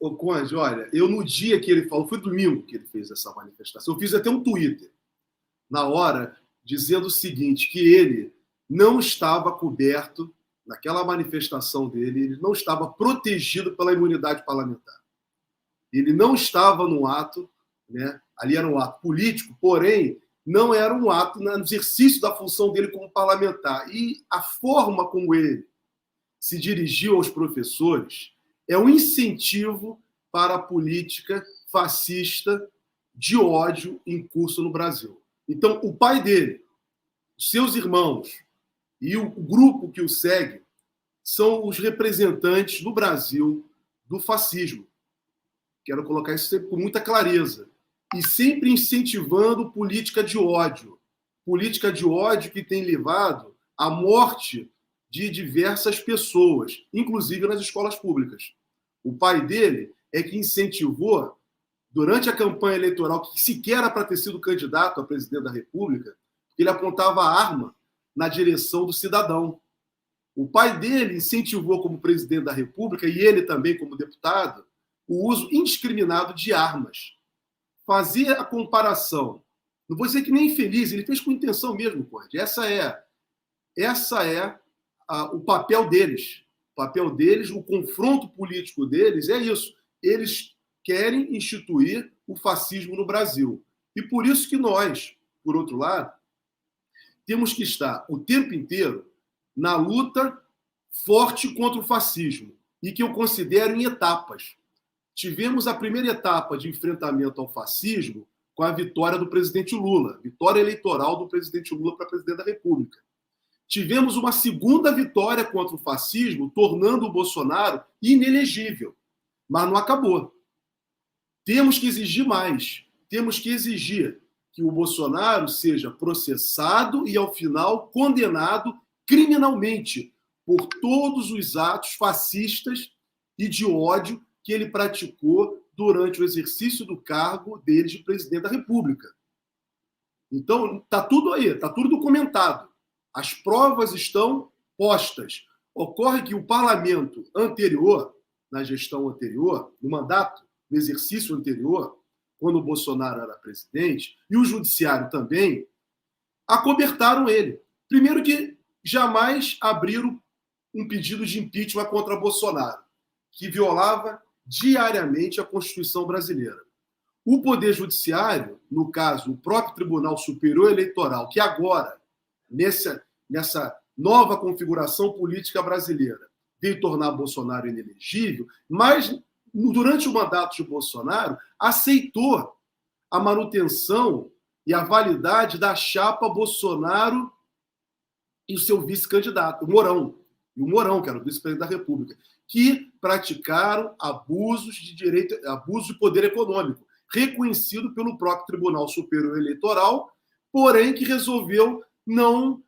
Ô, Conde, olha, eu no dia que ele falou, foi domingo que ele fez essa manifestação, eu fiz até um Twitter, na hora, dizendo o seguinte, que ele não estava coberto, naquela manifestação dele, ele não estava protegido pela imunidade parlamentar. Ele não estava no ato, né? Ali era um ato político, porém, não era um ato no exercício da função dele como parlamentar. E a forma como ele se dirigiu aos professores é um incentivo para a política fascista de ódio em curso no Brasil. Então, o pai dele, os seus irmãos e o grupo que o segue são os representantes no Brasil do fascismo. Quero colocar isso sempre com muita clareza. E sempre incentivando política de ódio. Política de ódio que tem levado à morte de diversas pessoas, inclusive nas escolas públicas. O pai dele é que incentivou, durante a campanha eleitoral, que sequer era para ter sido candidato a presidente da República, ele apontava a arma na direção do cidadão. O pai dele incentivou, como presidente da República, e ele também como deputado, o uso indiscriminado de armas. Fazia a comparação. Não vou dizer que nem infeliz, ele fez com intenção mesmo, Conde. Essa é o papel deles. O papel deles, o confronto político deles é isso. Eles querem instituir o fascismo no Brasil. E por isso que nós, por outro lado, temos que estar o tempo inteiro na luta forte contra o fascismo, e que eu considero em etapas. Tivemos a primeira etapa de enfrentamento ao fascismo com a vitória do presidente Lula, vitória eleitoral do presidente Lula para presidente da República. Tivemos uma segunda vitória contra o fascismo, tornando o Bolsonaro inelegível. Mas não acabou. Temos que exigir mais. Temos que exigir que o Bolsonaro seja processado e, ao final, condenado criminalmente por todos os atos fascistas e de ódio que ele praticou durante o exercício do cargo dele de presidente da República. Então, está tudo aí, está tudo documentado. As provas estão postas. Ocorre que o parlamento anterior, na gestão anterior, no mandato, no exercício anterior, quando o Bolsonaro era presidente, e o judiciário também, acobertaram ele. Primeiro que jamais abriram um pedido de impeachment contra Bolsonaro, que violava diariamente a Constituição brasileira. O Poder Judiciário, no caso, o próprio Tribunal Superior Eleitoral, que agora, nessa nova configuração política brasileira, veio tornar Bolsonaro inelegível, mas, durante o mandato de Bolsonaro, aceitou a manutenção e a validade da chapa Bolsonaro e o seu vice-candidato, o Mourão. E o Mourão, que era o vice-presidente da República, que praticaram abusos de direito, abuso de poder econômico, reconhecido pelo próprio Tribunal Superior Eleitoral, porém que resolveu não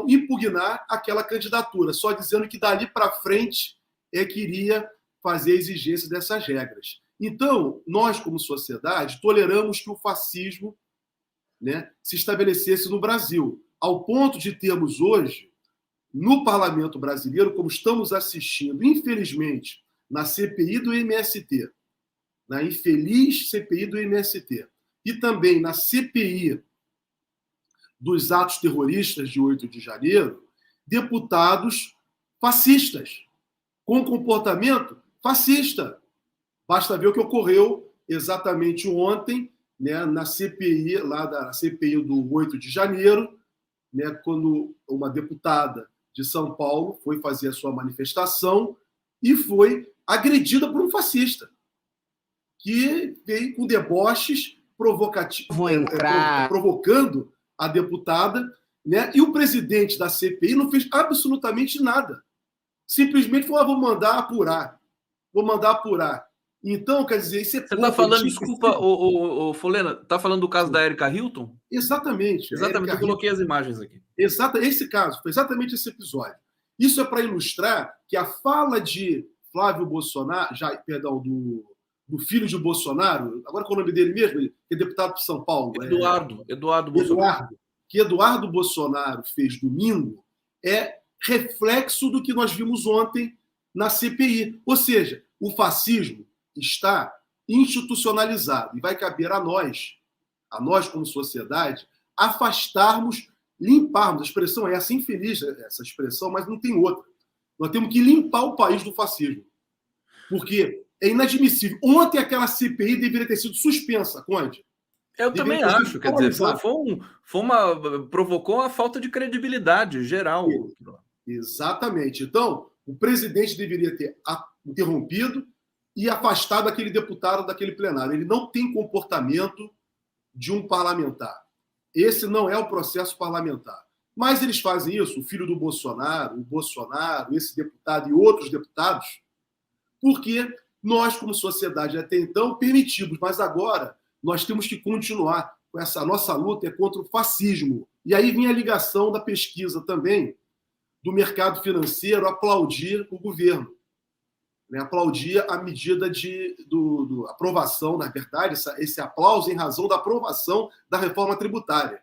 impugnar aquela candidatura, só dizendo que dali para frente queria fazer a exigência dessas regras. Então, nós, como sociedade, toleramos que o fascismo, né, se estabelecesse no Brasil, ao ponto de termos hoje, no parlamento brasileiro, como estamos assistindo, infelizmente, na CPI do MST, na infeliz CPI do MST, e também na CPI dos atos terroristas de 8 de janeiro, deputados fascistas, com comportamento fascista. Basta ver o que ocorreu exatamente ontem, né, na CPI, lá da CPI do 8 de janeiro, né, quando uma deputada de São Paulo foi fazer a sua manifestação e foi agredida por um fascista, que veio com deboches provocando a deputada, né? E o presidente da CPI não fez absolutamente nada. Simplesmente falou, vou mandar apurar. Então, quer dizer, isso é... Você está falando, desculpa, Folena, está falando do caso da Erika Hilton? Exatamente. Exatamente, eu coloquei as imagens aqui. Esse caso, foi exatamente esse episódio. Isso é para ilustrar que a fala de Flávio Bolsonaro, do filho de Bolsonaro, agora qual é o nome dele mesmo? Que é deputado de São Paulo. Eduardo Bolsonaro. Que Eduardo Bolsonaro fez domingo é reflexo do que nós vimos ontem na CPI. Ou seja, o fascismo está institucionalizado e vai caber a nós como sociedade, afastarmos, limparmos. A expressão é essa, infeliz essa expressão, mas não tem outra. Nós temos que limpar o país do fascismo. Porque é inadmissível. Ontem aquela CPI deveria ter sido suspensa, Conde. Eu também acho, quer dizer, provocou uma falta de credibilidade geral. Exatamente. Então, o presidente deveria ter interrompido e afastado aquele deputado daquele plenário. Ele não tem comportamento de um parlamentar. Esse não é o processo parlamentar. Mas eles fazem isso, o filho do Bolsonaro, o Bolsonaro, esse deputado e outros deputados, porque nós, como sociedade, até então, permitimos, mas agora nós temos que continuar com essa nossa luta contra o fascismo. E aí vem a ligação da pesquisa também do mercado financeiro aplaudir o governo, né? Aplaudir a medida de aprovação, na verdade, esse aplauso em razão da aprovação da reforma tributária.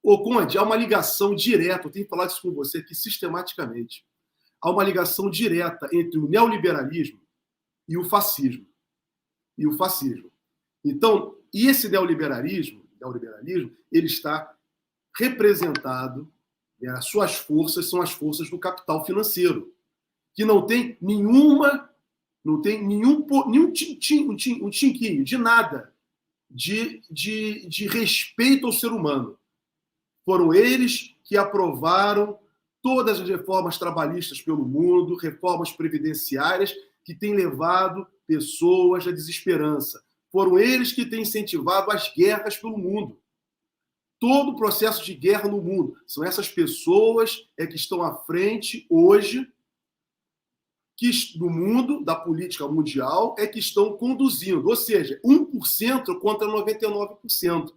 Ô, Conde, há uma ligação direta, eu tenho que falar isso com você aqui sistematicamente, há uma ligação direta entre o neoliberalismo e o fascismo. Então, esse neoliberalismo, ele está representado, né, as suas forças são as forças do capital financeiro, que não tem nenhum tinquinho de nada de respeito ao ser humano. Foram eles que aprovaram todas as reformas trabalhistas pelo mundo, reformas previdenciárias que têm levado pessoas à desesperança. Foram eles que têm incentivado as guerras pelo mundo. Todo o processo de guerra no mundo. São essas pessoas que estão à frente hoje do mundo, da política mundial, que estão conduzindo. Ou seja, 1% contra 99%.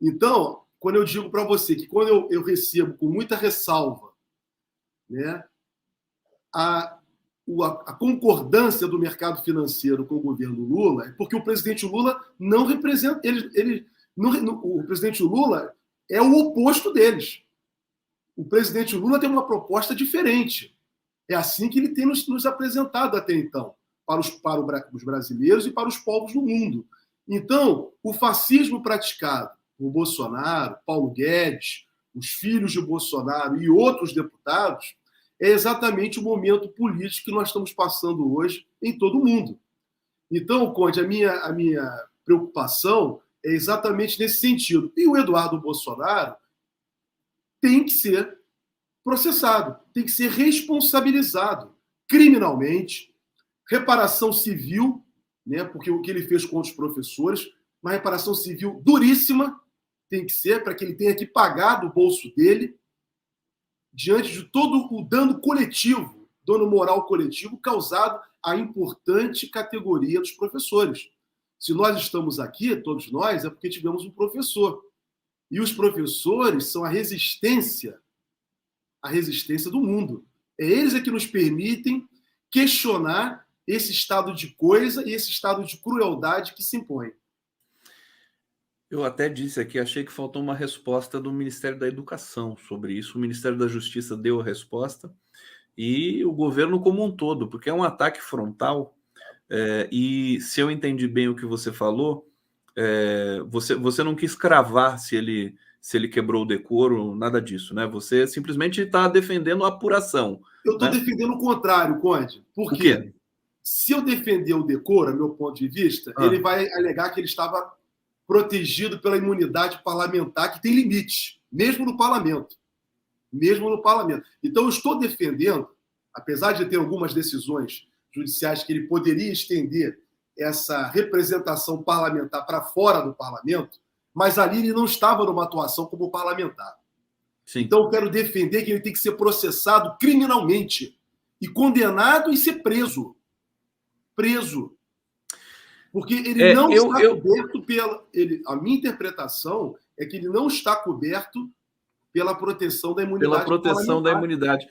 Então, quando eu digo para você que quando eu recebo com muita ressalva, né, a concordância do mercado financeiro com o governo Lula, é porque o presidente Lula não representa... o presidente Lula é o oposto deles. O presidente Lula tem uma proposta diferente. É assim que ele tem nos apresentado até então, para os brasileiros e para os povos do mundo. Então, o fascismo praticado por Bolsonaro, Paulo Guedes, os filhos de Bolsonaro e outros deputados, é exatamente o momento político que nós estamos passando hoje em todo o mundo. Então, Conde, a minha preocupação é exatamente nesse sentido. E o Eduardo Bolsonaro tem que ser processado, tem que ser responsabilizado criminalmente, reparação civil, né, porque o que ele fez contra os professores, uma reparação civil duríssima, tem que ser para que ele tenha que pagar do bolso dele, diante de todo o dano coletivo, dano moral coletivo causado à importante categoria dos professores. Se nós estamos aqui, todos nós, é porque tivemos um professor. E os professores são a resistência do mundo. É eles que nos permitem questionar esse estado de coisa e esse estado de crueldade que se impõe. Eu até disse aqui, achei que faltou uma resposta do Ministério da Educação sobre isso. O Ministério da Justiça deu a resposta e o governo como um todo, porque é um ataque frontal. E se eu entendi bem o que você falou, você não quis cravar se ele quebrou o decoro, nada disso, né? Você simplesmente está defendendo a apuração. Eu estou defendendo o contrário, Conde. Por quê? Se eu defender o decoro, a meu ponto de vista, ele vai alegar que ele estava protegido pela imunidade parlamentar, que tem limite, mesmo no parlamento. Então, eu estou defendendo, apesar de ter algumas decisões judiciais que ele poderia estender essa representação parlamentar para fora do parlamento, mas ali ele não estava numa atuação como parlamentar. Sim. Então, eu quero defender que ele tem que ser processado criminalmente e condenado e ser preso. Porque ele não está coberto pela... a minha interpretação é que ele não está coberto pela proteção da imunidade. Pela proteção da imunidade.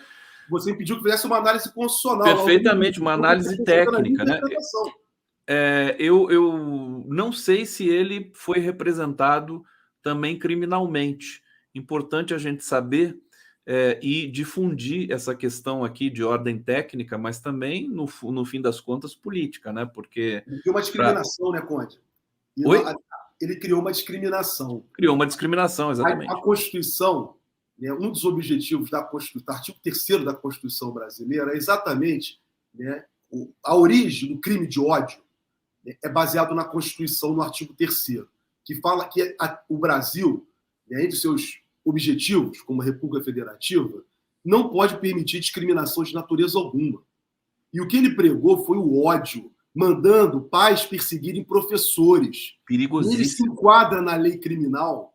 Você me pediu que fizesse uma análise constitucional. Perfeitamente, uma análise técnica, né? Eu não sei se ele foi representado também criminalmente. Importante a gente saber e difundir essa questão aqui de ordem técnica, mas também, no fim das contas, política, né? Porque... Ele criou uma discriminação, né, Conde? Oi? Ele criou uma discriminação. Criou uma discriminação, exatamente. A Constituição, né, um dos objetivos da Constituição, do artigo 3º da Constituição brasileira é exatamente, né, a origem do crime de ódio, né, é baseado na Constituição, no artigo 3º, que fala que o Brasil, né, entre seus objetivos, como República Federativa, não pode permitir discriminação de natureza alguma. E o que ele pregou foi o ódio, mandando pais perseguirem professores. Perigosíssimo. Ele se enquadra na lei criminal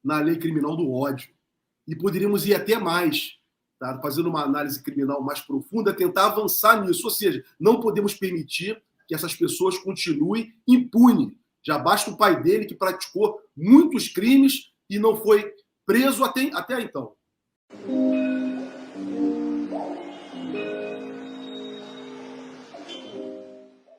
do ódio. E poderíamos ir até mais, tá? Fazendo uma análise criminal mais profunda, tentar avançar nisso. Ou seja, não podemos permitir que essas pessoas continuem impunes. Já basta o pai dele, que praticou muitos crimes e não foi preso até então.